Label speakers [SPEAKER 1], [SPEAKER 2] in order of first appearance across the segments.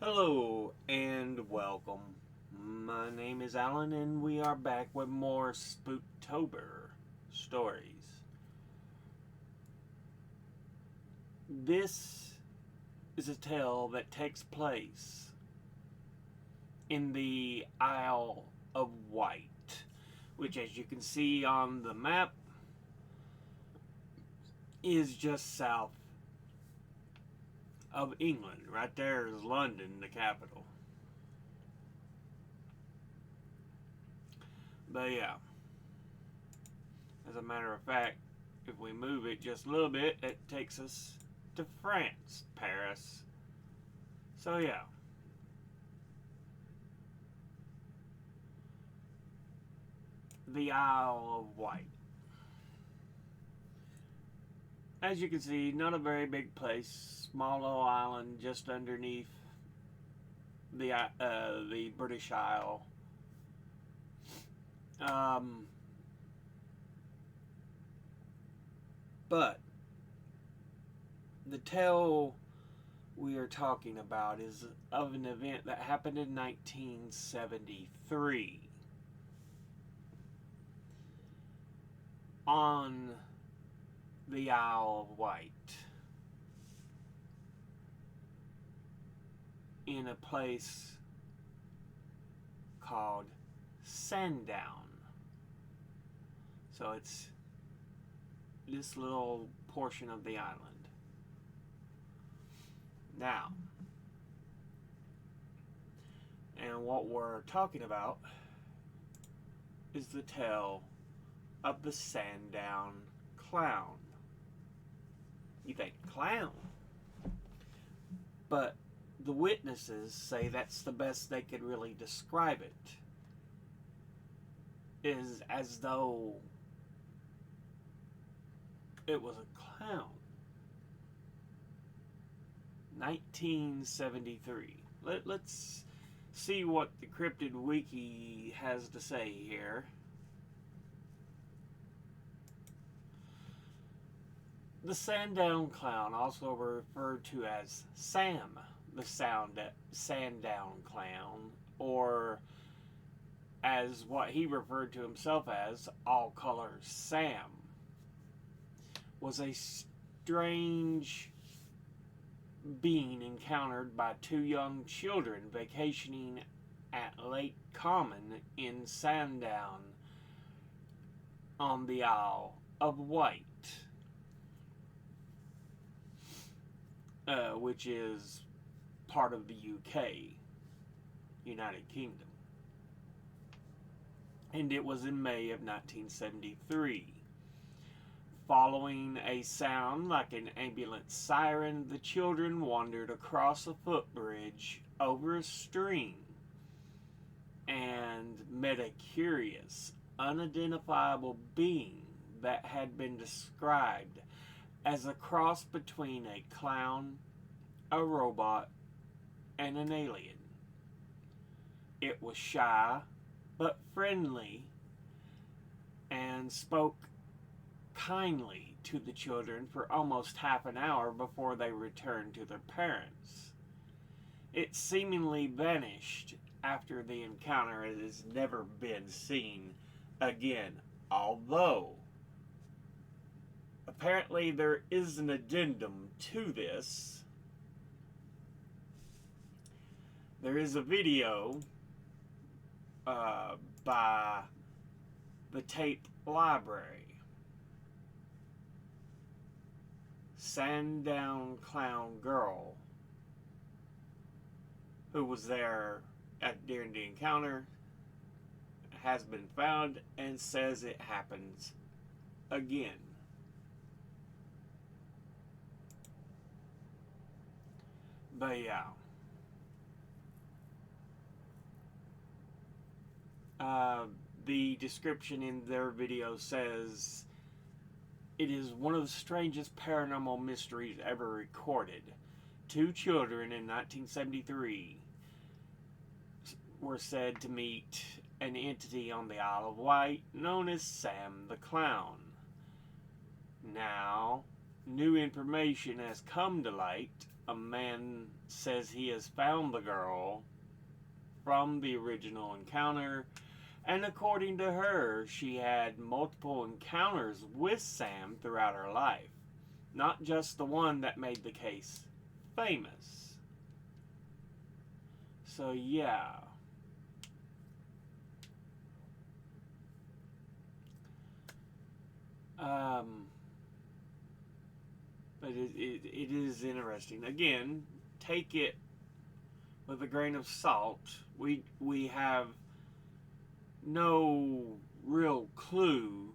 [SPEAKER 1] Hello and welcome. My name is Alan and we are back with more Spooktober stories. This is a tale that takes place in the Isle of Wight, which, as you can see on the map, is just south of England. Right there is London, the capital. But yeah, as a matter of fact, if we move it just a little bit, it takes us to France, Paris. So yeah. The Isle of Wight. As you can see, not a very big place. Small little island just underneath the British Isle. Um, but the tale we are talking about is of an event that happened in 1973 on the Isle of Wight, in a place called Sandown. So it's this little portion of the island. Now, and what we're talking about is the tale of the Sandown Clown. You think clown? But the witnesses say that's the best they could really describe it. Is as though it was a clown. 1973. Let's see what the Cryptid Wiki has to say here. The Sandown Clown, also referred to as Sam, the Sandown Clown, or as what he referred to himself as, All Colors Sam, was a strange being encountered by two young children vacationing at Lake Common in Sandown on the Isle of Wight, which is part of the UK, United Kingdom. And it was in May of 1973. Following a sound like an ambulance siren, the children wandered across a footbridge over a stream and met a curious, unidentifiable being that had been described as a cross between a clown, a robot, and an alien. It was shy but friendly and spoke kindly to the children for almost half an hour before they returned to their parents. It seemingly vanished after the encounter. It has never been seen again, although apparently there is an addendum to this. There is a video by the Tape Library. Sandown Clown girl who was there during the encounter has been found and says it happens again. But yeah. The description in their video says it is one of the strangest paranormal mysteries ever recorded. Two children in 1973 were said to meet an entity on the Isle of Wight known as Sam the Clown. Now, new information has come to light a man says he has found the girl from the original encounter, and according to her, she had multiple encounters with Sam throughout her life, not just the one that made the case famous. So, yeah. But it is interesting. Again, take it with a grain of salt. We have no real clue,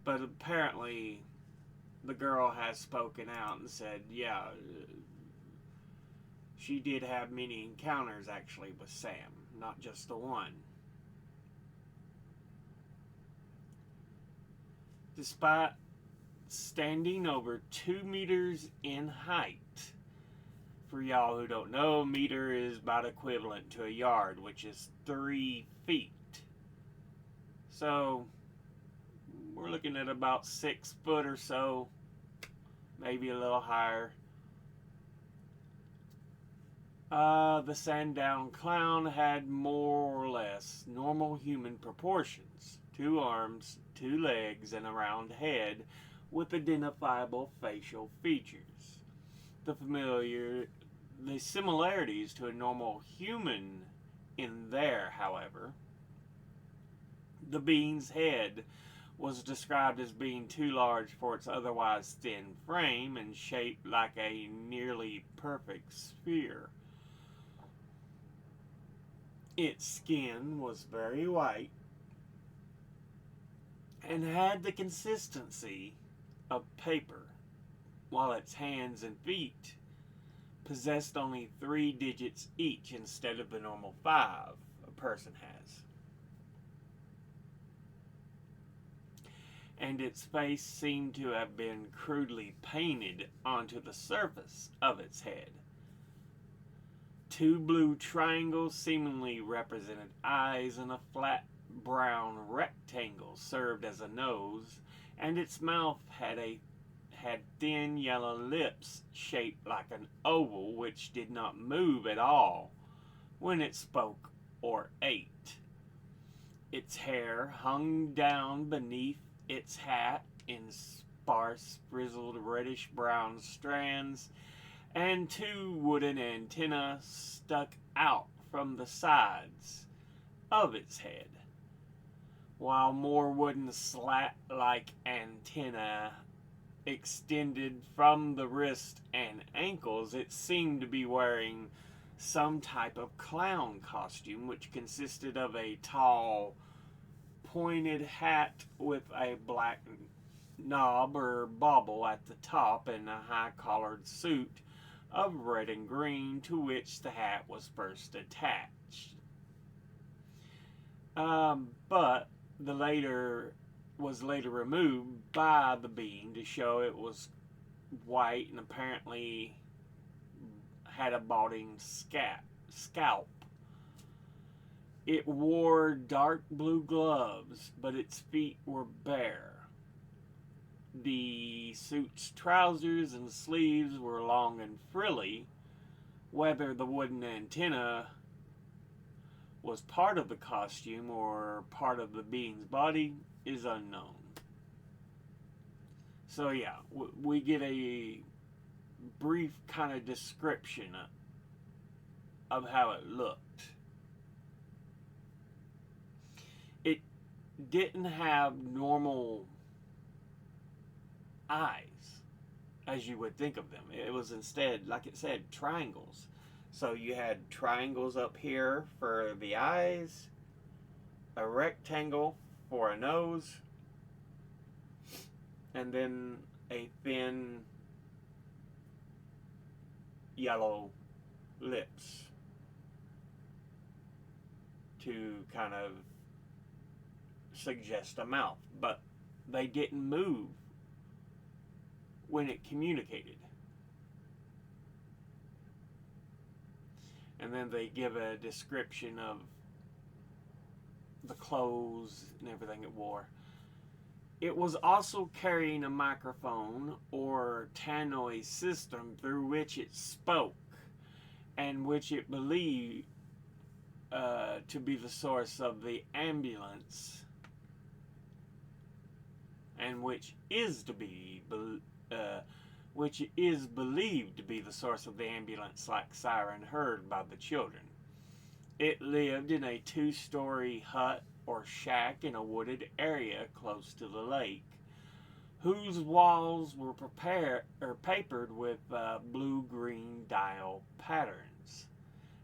[SPEAKER 1] but apparently the girl has spoken out and said, yeah, she did have many encounters actually with Sam, not just the one. Despite standing over 2 meters in height, for y'all who don't know, a meter is about equivalent to a yard, which is 3 feet. So we're looking at about 6 foot or so, maybe a little higher. The Sandown Clown had more or less normal human proportions: 2 arms, 2 legs, and a round head with identifiable facial features. The similarities to a normal human in there, however, the being's head was described as being too large for its otherwise thin frame and shaped like a nearly perfect sphere. Its skin was very white and had the consistency of paper, while its hands and feet possessed only 3 digits each instead of the normal 5 a person has. And its face seemed to have been crudely painted onto the surface of its head. 2 blue triangles seemingly represented eyes, and a flat brown rectangle served as a nose, and its mouth had thin yellow lips shaped like an oval, which did not move at all when it spoke or ate. Its hair hung down beneath its hat in sparse, frizzled reddish-brown strands, and 2 wooden antennae stuck out from the sides of its head, while more wooden slat-like antennae extended from the wrist and ankles. It seemed to be wearing some type of clown costume, which consisted of a tall, pointed hat with a black knob or bauble at the top, and a high-collared suit of red and green to which the hat was first attached. But the was later removed by the being to show it was white and apparently had a balding scalp. It wore dark blue gloves, but its feet were bare. The suit's trousers and sleeves were long and frilly. Whether the wooden antenna was part of the costume or part of the being's body is unknown. So yeah, we get a brief kind of description of how it looked. It didn't have normal eyes as you would think of them. It was instead, like it said, triangles. So you had triangles up here for the eyes, a rectangle for a nose, and then a thin yellow lips to kind of suggest a mouth. But they didn't move when it communicated. And then they give a description of the clothes and everything it wore. It was also carrying a microphone or tannoy system through which it spoke, and which it believed to be the source of the ambulance, and which is believed to be the source of the ambulance-like siren heard by the children. It lived in a two-story hut or shack in a wooded area close to the lake, whose walls were papered with blue-green dial patterns,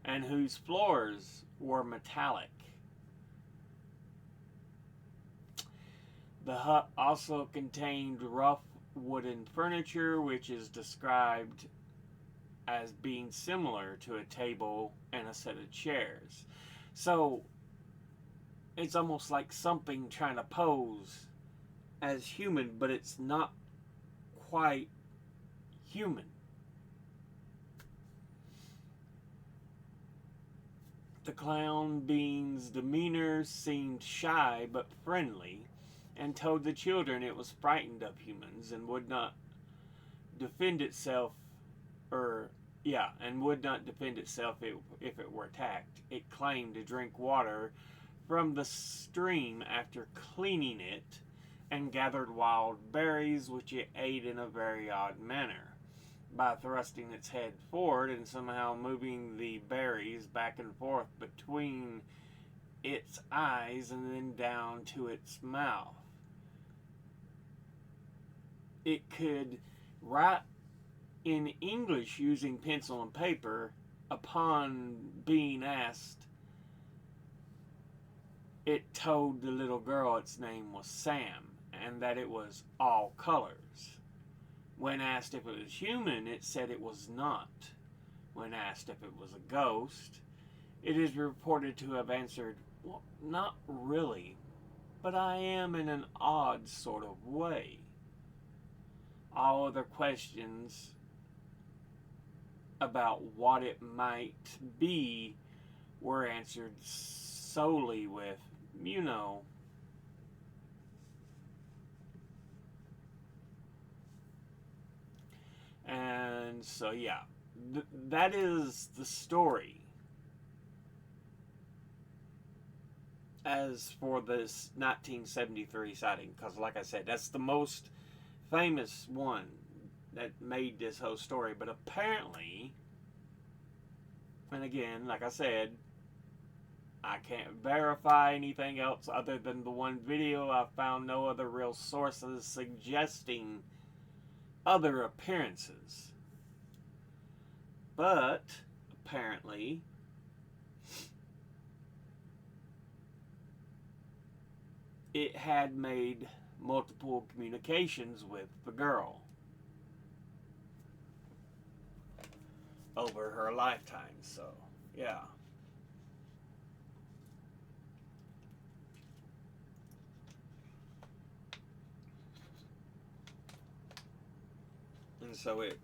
[SPEAKER 1] and whose floors were metallic. The hut also contained rough wooden furniture, which is described as being similar to a table and a set of chairs. So it's almost like something trying to pose as human, but it's not quite human. The clown being's demeanor seemed shy but friendly, and told the children it was frightened of humans and would not defend itself, if it were attacked. It claimed to drink water from the stream after cleaning it, and gathered wild berries which it ate in a very odd manner, by thrusting its head forward and somehow moving the berries back and forth between its eyes and then down to its mouth. It could write in English using pencil and paper. Upon being asked, it told the little girl its name was Sam and that it was all colors. When asked if it was human, it said it was not. When asked if it was a ghost, it is reported to have answered, "Well, not really, but I am in an odd sort of way." All other questions about what it might be were answered solely with, you know. And so, yeah, that is the story. As for this 1973 sighting, because like I said, that's the most famous one that made this whole story. But apparently, and again, like I said, I can't verify anything else other than the one video. I found no other real sources suggesting other appearances. But apparently, it had made multiple communications with the girl over her lifetime. So, yeah. And so it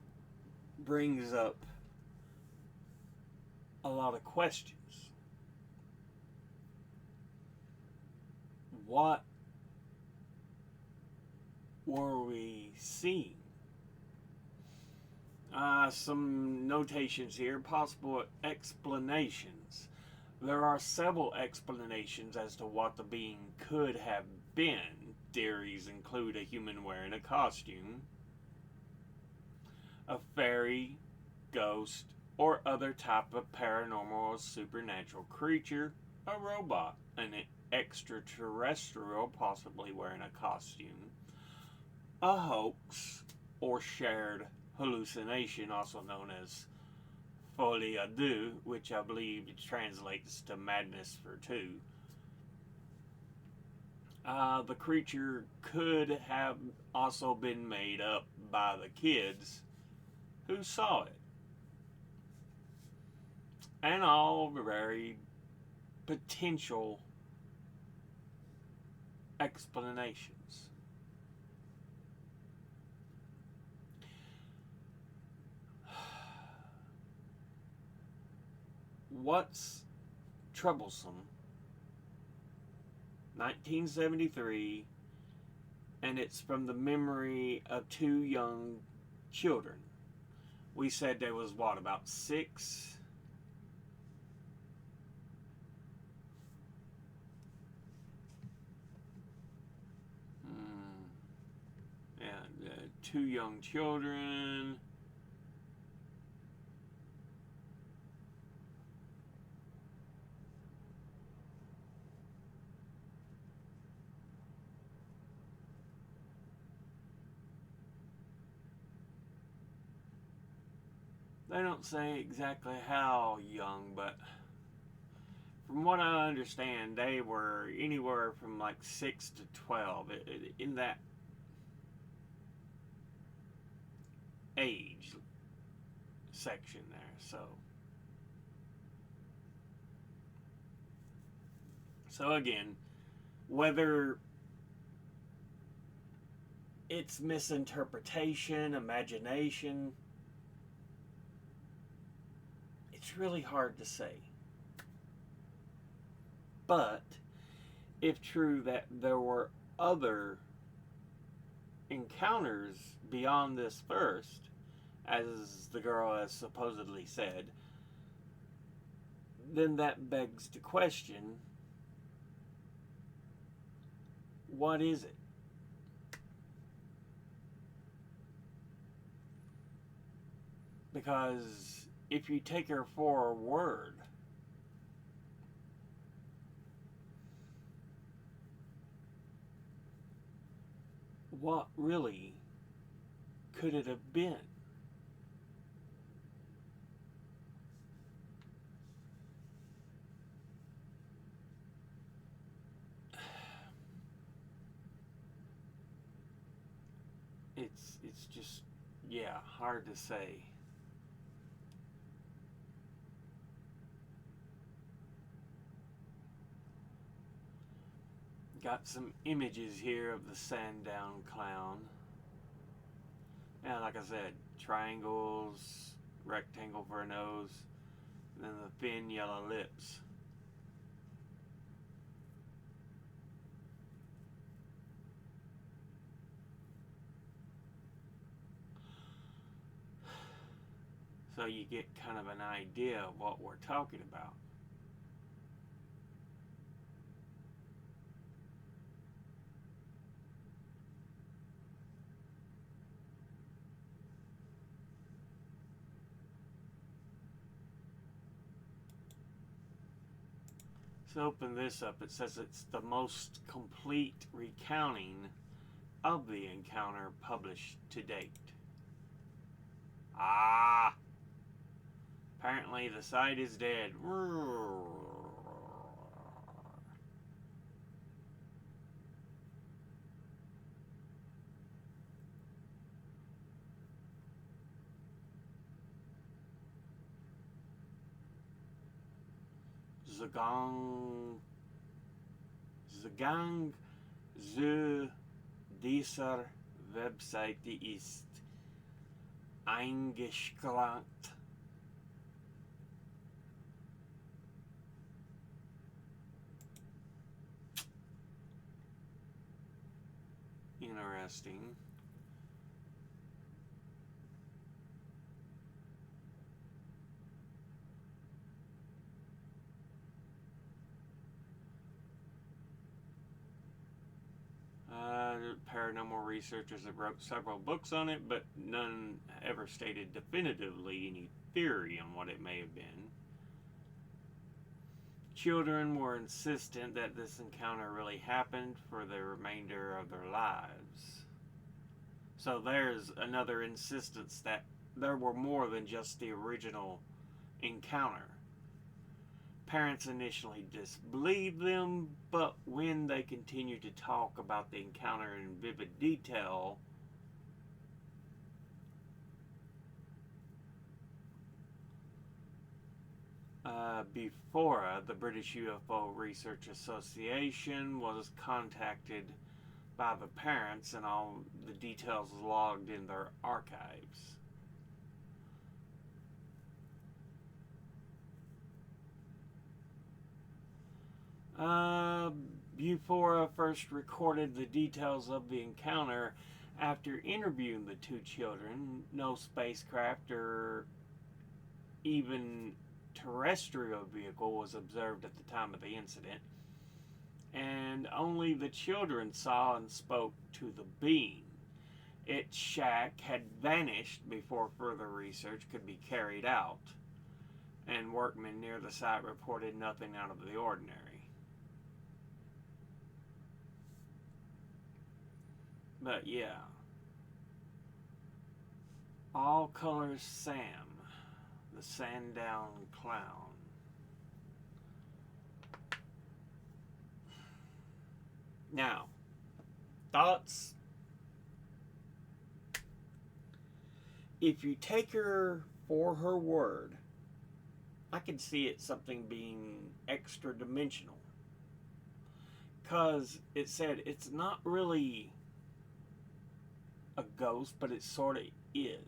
[SPEAKER 1] brings up a lot of questions. What were we seeing? Some notations here, possible explanations. There are several explanations as to what the being could have been. Theories include a human wearing a costume, a fairy, ghost, or other type of paranormal or supernatural creature, a robot, an extraterrestrial possibly wearing a costume, a hoax or shared hallucination, also known as folie à deux, which I believe translates to madness for two. The creature could have also been made up by the kids who saw it. And all very potential explanations. What's troublesome? 1973, and it's from the memory of two young children. We said there was what, about six? Yeah, two young children. They don't say exactly how young, but from what I understand, they were anywhere from like 6 to 12 in that age section there. So again, whether it's misinterpretation, imagination, it's really hard to say. But if true that there were other encounters beyond this first, as the girl has supposedly said, then that begs the question, what is it? Because if you take her for her word, what really could it have been? It's just, yeah, hard to say. Got some images here of the Sandown Clown. And like I said, triangles, rectangle for a nose, and then the thin yellow lips. So you get kind of an idea of what we're talking about. So open this up. It says it's the most complete recounting of the encounter published to date. Ah! Apparently the site is dead. Zagang zu dieser Webseite ist eingeschränkt. Interesting. Paranormal researchers have wrote several books on it, but none ever stated definitively any theory on what it may have been. Children were insistent that this encounter really happened for the remainder of their lives. So there's another insistence that there were more than just the original encounter. Parents initially disbelieved them, but when they continued to talk about the encounter in vivid detail, before the British UFO Research Association was contacted by the parents and all the details logged in their archives. Bufora first recorded the details of the encounter after interviewing the two children. No spacecraft or even terrestrial vehicle was observed at the time of the incident, and only the children saw and spoke to the being. Its shack had vanished before further research could be carried out, and workmen near the site reported nothing out of the ordinary. But yeah, All Colors Sam, the Sandown Clown. Now, thoughts? If you take her for her word, I can see it something being extra dimensional. Because it said it's not really a ghost, but it sort of is.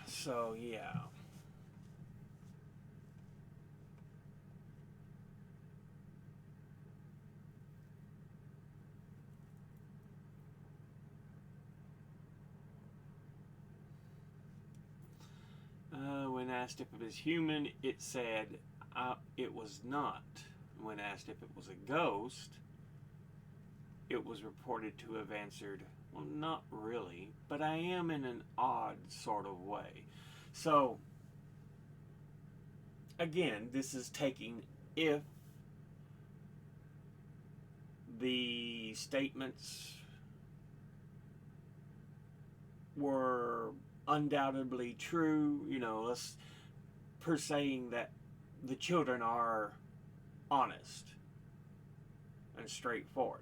[SPEAKER 1] So, yeah. When asked if it was human, it said it was not. When asked if it was a ghost, it was reported to have answered, well, not really, but I am in an odd sort of way. So, again, this is taking if the statements were undoubtedly true, let's per saying that the children are honest and straightforward.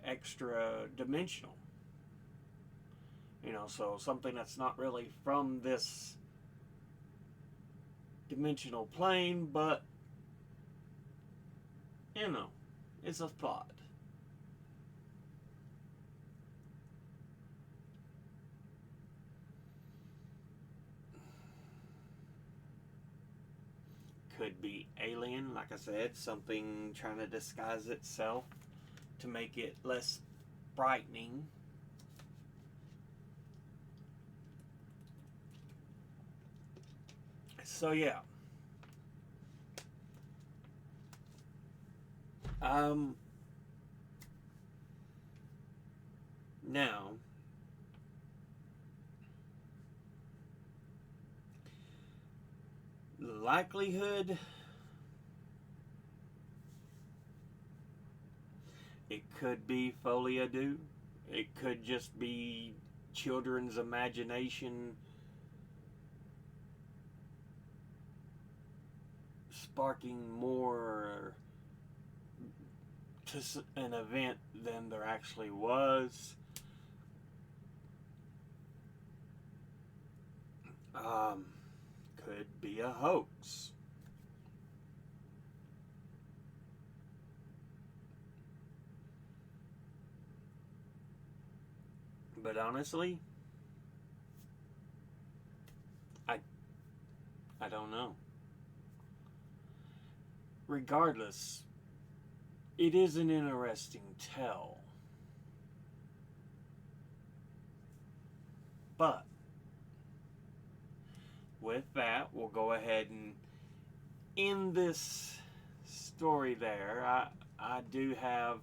[SPEAKER 1] Extra dimensional. So something that's not really from this dimensional plane, but, it's a thought. Could be alien, like I said, something trying to disguise itself to make it less frightening. So yeah. Now, the likelihood, it could be folie à deux. It could just be children's imagination sparking more to an event than there actually was. Could be a hoax. But honestly, I don't know. Regardless, it is an interesting tell. But with that, we'll go ahead and end this story there. I do have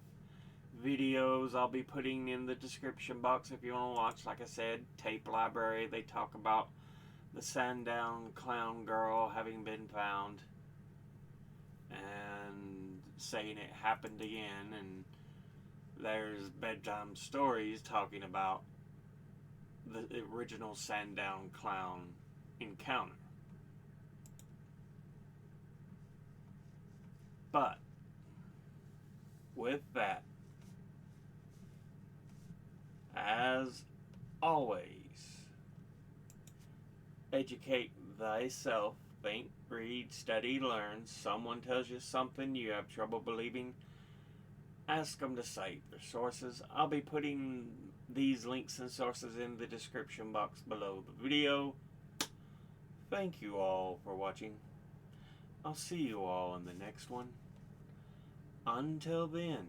[SPEAKER 1] videos I'll be putting in the description box if you want to watch. Like I said, tape library. They talk about the Sandown Clown girl having been found and saying it happened again, and there's bedtime stories talking about the original Sandown Clown encounter. But with that, as always, educate thyself. Think, read, study, learn. Someone tells you something you have trouble believing. ask them to cite their sources. I'll be putting these links and sources in the description box below the video. Thank you all for watching. I'll see you all in the next one. Until then,